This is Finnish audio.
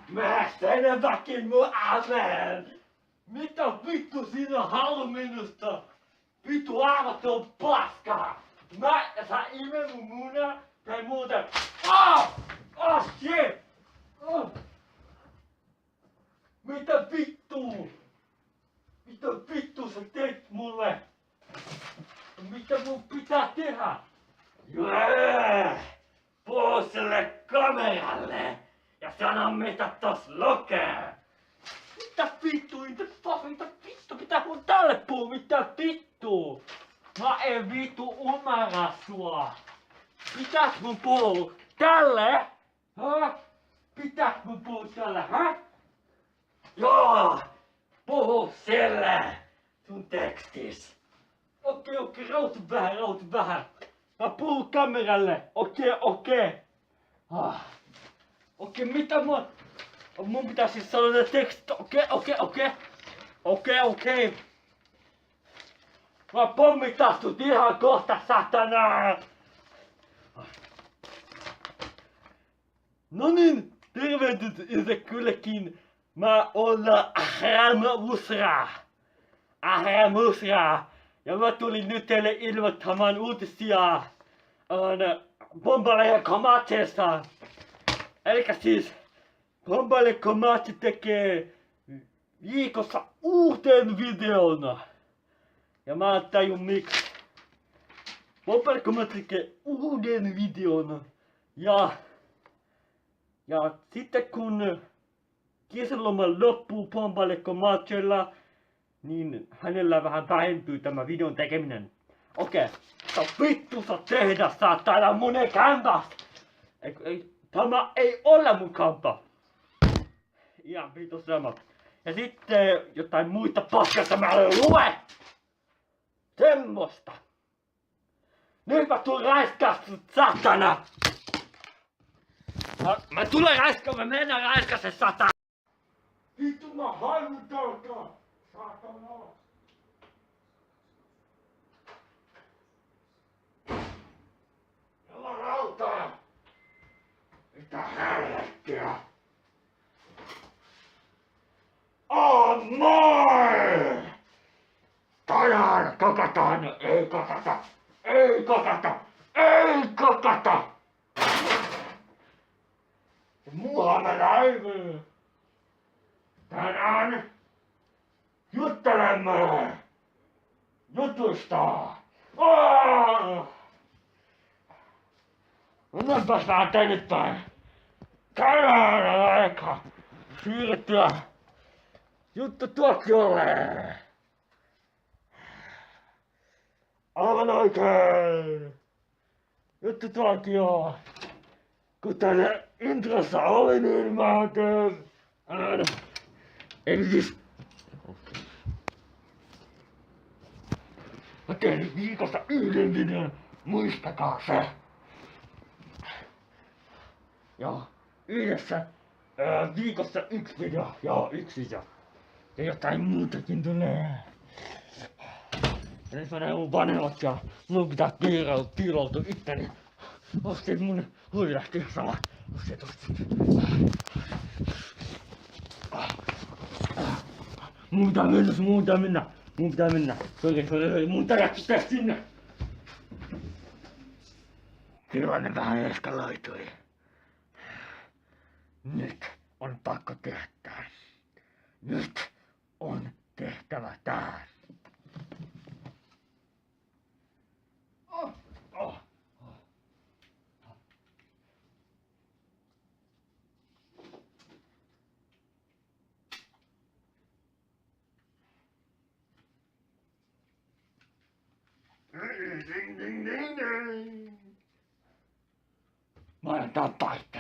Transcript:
Mä selväkin mun även! Mitä vittu sinä haluat minusta? Vittu arvaton paska! Mä ja sä ime mun muna tai muuten. Shit! Mitä vittu? Mitä vittu sä teit mulle? Mitä mun pitää tehdä? Puhu sille kameralle ja sano mitä tos lukee. Mitä vittu, mitä vittu, pitää mun tälle puhua, mitä vittu? Mä en vittu ymmärrä sua. Pitäis mun puhua tälle? Pitäis mun puhua tälle, Joo, puhu sille sun tekstis. Okei, rautu vähän. Mä puhun kameralle, okei. Okei, mitä mun pitää siis sanoa ne tekstit, okei. Mä pommitan sut ihan kohta, satana! No niin, tervehdys itse kylläkin. Mä oon Ahram Musra. Ja mä tulin nyt teille ilmoittamaan uutisia Bomballe Komatesta. Elikkä siis Bomballe Komate tekee viikossa uuden videon. Ja mä tajun miksi. Bomballe Komate tekee uuden videon. Ja sitten kun kesäloma loppuu Bomballe Komatella, niin hänellä vähän vähentyy tämä videon tekeminen. Okei, vittu sä tehdä saatana mun kämpäs! Tämä ei ole mun kämpä! Ihan vittu sama. Ja sitten jotain muita paskasta mä en lue! Semmosta! Nyt mä tulen räiskää sut satana! Mä tulen räiskää, mä mennään räiskää se satana! Vittu mä haluun tältä! Satana! Jolla rautaa! Mitä helvettiä? Moi! Tänään kakataan! Ei kakata! Mua mä näin! Tänään juttelemme jutusta. Mennäänpäs vähän tänne päin. Tänään on aika siirtyä juttutuokiolle. Aivan oikein. Juttutuokio. Kuten introssa oli, niin mä teen. Eli siis mä teen viikossa yhden videon, muistakaa se! Ja yhdessä viikossa yksi video, ja jotain muutakin tulee. Ja nyt mä näin mun vanhemmat ja mun pitää piiloutua itteni. Ostin mun huilahti sama. Ostit. Mun pitää mennä. Sori. Mun pitää lähteä sinne. Tilanne vähän eskaloitui. Nyt on pakko tehdä tää. Nyt on tehtävä tää. Ding. Mä olen tää paikka.